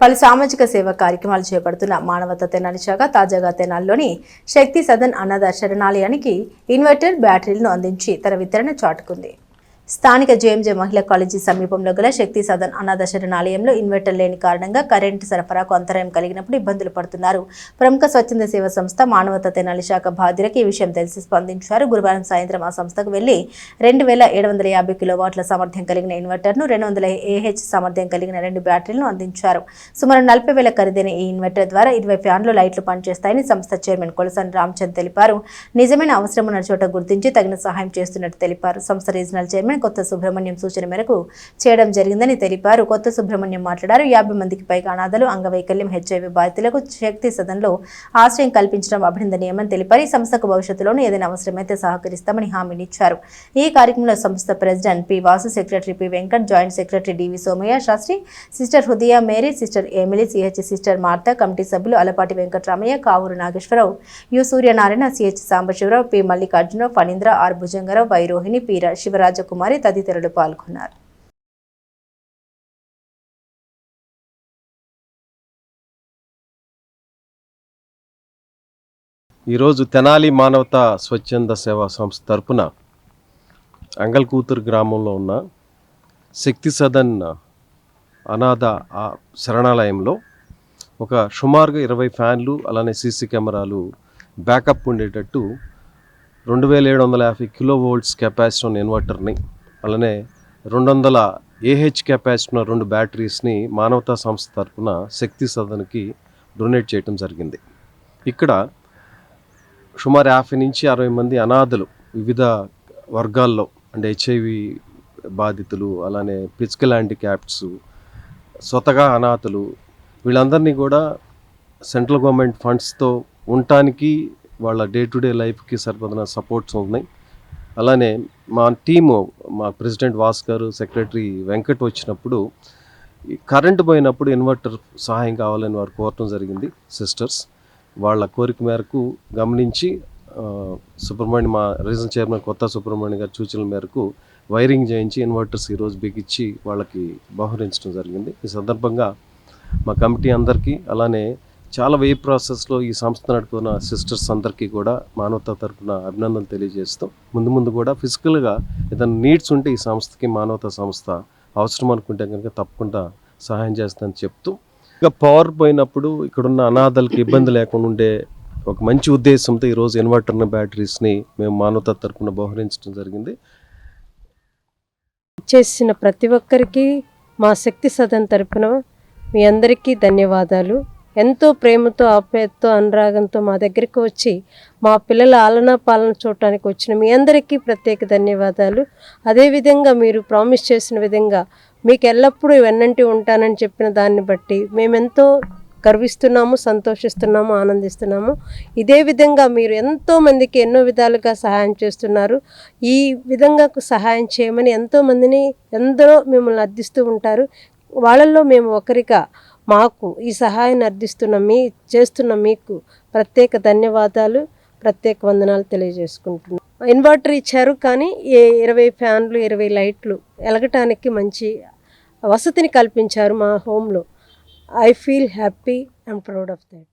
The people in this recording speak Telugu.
పలు సామాజిక సేవా కార్యక్రమాలు చేపడుతున్న మానవతా తెనాలి శాఖ తాజాగా తెనాలిలోని శక్తి సదన్ అనాథ శరణాలయానికి ఇన్వర్టర్ బ్యాటరీలను అందించి తన వితరణ చాటుకుంది. స్థానిక జేఎంజే మహిళా కాలేజీ సమీపంలో గల శక్తి సదన్ అనాథ శరణాలయంలో ఇన్వర్టర్ లేని కారణంగా కరెంటు సరఫరాకు అంతరాయం కలిగినప్పుడు ఇబ్బందులు పడుతున్నారు. ప్రముఖ స్వచ్ఛంద సేవా సంస్థ మానవతా తెనాలి శాఖ బాధ్యులకు ఈ విషయం తెలిసి స్పందించారు. గురువారం సాయంత్రం ఆ సంస్థకు వెళ్లి 2750 కిలోవాట్ల సామర్థ్యం కలిగిన ఇన్వర్టర్ను 200 AH సామర్థ్యం కలిగిన 2 బ్యాటరీలను అందించారు. సుమారు 40,000 ఖరీదైన ఈ ఇన్వర్టర్ ద్వారా 20 ఫ్యాన్లు లైట్లు పనిచేస్తాయని సంస్థ చైర్మన్ కొలసాని రామచంద్ తెలిపారు. నిజమైన అవసరం ఉన్న చోట గుర్తించి తగిన సహాయం చేస్తున్నట్టు తెలిపారు. సంస్థ రీజనల్ చైర్మన్ కొత్త సుబ్రహ్మణ్యం సూచన మేరకు చేయడం జరిగిందని తెలిపారు. కొత్త సుబ్రహ్మణ్యం మాట్లాడారు. 50 మందికి పైగా అనాథలు, అంగవైకల్యం, HIV బాధితులకు శక్తి సదన్లో ఆశ్రయం కల్పించడం అభినందనీయమని తెలిపారు. ఈ సంస్థకు భవిష్యత్తులోనూ ఏదైనా అవసరమైతే సహకరిస్తామని హామీనిచ్చారు. ఈ కార్యక్రమంలో సంస్థ president P Vasu, secretary P Venkat, joint secretary DV Somayya Sastri, sister Hrudaya Mary, sister Emily, CH sister Martha, committee సభ్యులు Alapati Venkataramayya, Kavuru Nageswara Rao, U Suryanarayana, CH Sambasiva Rao, P Mallikarjuna Rao, Phanindra, R Bhujanga Rao, Y Rohini, P Sivarajakumari తదితరులు పాల్గొన్నారు. ఈరోజు తెనాలి మానవతా స్వచ్ఛంద సేవా సంస్థ తరపున అంగల్కూతురు గ్రామంలో ఉన్న శక్తి సదన్ అనాథ శరణాలయంలో ఒక సుమారుగా 20 ఫ్యాన్లు, అలానే CC కెమెరాలు బ్యాకప్ ఉండేటట్టు 2750 కిలోవోల్ట్స్ కెపాసిటీ ఉన్న ఇన్వర్టర్ని, అలానే 200 AH కెపాసిటీ ఉన్న 2 బ్యాటరీస్ని మానవతా సంస్థ తరపున శక్తి సదన్కి డొనేట్ చేయడం జరిగింది. ఇక్కడ సుమారు 50 నుంచి 60 మంది అనాథలు వివిధ వర్గాల్లో, అంటే HIV బాధితులు, అలానే ఫిజికల్ హ్యాండిక్యాప్డ్స్, స్వతగా అనాథలు, వీళ్ళందరినీ కూడా సెంట్రల్ గవర్నమెంట్ ఫండ్స్తో ఉండటానికి వాళ్ళ డే టు డే లైఫ్కి సరిపడిన సపోర్ట్స్ ఉన్నాయి. అలానే మా టీము, మా ప్రెసిడెంట్ వాస్ గారు, సెక్రటరీ వెంకట్ వచ్చినప్పుడు కరెంటు పోయినప్పుడు ఇన్వర్టర్ సహాయం కావాలని వారు కోరటం జరిగింది. సిస్టర్స్ వాళ్ళ కోరిక మేరకు గమనించి సుబ్రహ్మణ్యం, మా రీజనల్ చైర్మన్ కొత్త సుబ్రహ్మణ్యం గారి సూచనల మేరకు వైరింగ్ చేయించి ఇన్వర్టర్స్ ఈరోజు బిగించి వాళ్ళకి బహుకరించడం జరిగింది. ఈ సందర్భంగా మా కమిటీ అందరికీ, అలానే చాలా వెయ్యి ప్రాసెస్లో ఈ సంస్థ నడుపుతున్న సిస్టర్స్ అందరికీ కూడా మానవతా తరపున అభినందనలు తెలియజేస్తూ, ముందు కూడా ఫిజికల్గా ఏదైనా నీడ్స్ ఉంటే ఈ సంస్థకి, మానవతా సంస్థ అవసరం అనుకుంటే కనుక తప్పకుండా సహాయం చేస్తుందని చెప్తూ, ఇక పవర్ పోయినప్పుడు ఇక్కడున్న అనాథలకు ఇబ్బంది లేకుండా ఉండే ఒక మంచి ఉద్దేశంతో ఈరోజు ఇన్వర్టర్ బ్యాటరీస్ని మేము మానవతా తరపున బహుకరించడం జరిగింది. చేసిన ప్రతి ఒక్కరికి మా శక్తి సదన్ తరపున మీ అందరికీ ధన్యవాదాలు. ఎంతో ప్రేమతో, ఆప్యాయతతో, అనురాగంతో మా దగ్గరికి వచ్చి మా పిల్లల ఆలనా పాలన చూడటానికి వచ్చిన మీ అందరికీ ప్రత్యేక ధన్యవాదాలు. అదేవిధంగా మీరు ప్రామిస్ చేసిన విధంగా మీకు ఎల్లప్పుడూ వెన్నంటి ఉంటానని చెప్పిన దాన్ని బట్టి మేమెంతో గర్విస్తున్నాము, సంతోషిస్తున్నాము, ఆనందిస్తున్నాము. ఇదే విధంగా మీరు ఎంతోమందికి ఎన్నో విధాలుగా సహాయం చేస్తున్నారు. ఈ విధంగా సహాయం చేయమని ఎంతోమందిని ఎందరో మిమ్మల్ని అర్థిస్తూ ఉంటారు. వాళ్ళల్లో మేము ఒకరిగా మాకు ఈ సహాయాన్ని చేస్తున్న మీకు ప్రత్యేక ధన్యవాదాలు, ప్రత్యేక వందనాలు తెలియజేసుకుంటున్నాం. ఇన్వర్టర్ ఇచ్చారు, కానీ 20 ఫ్యాన్లు, 20 లైట్లు వెలగటానికి మంచి వసతిని కల్పించారు మా హోమ్లో. I feel happy and proud of that.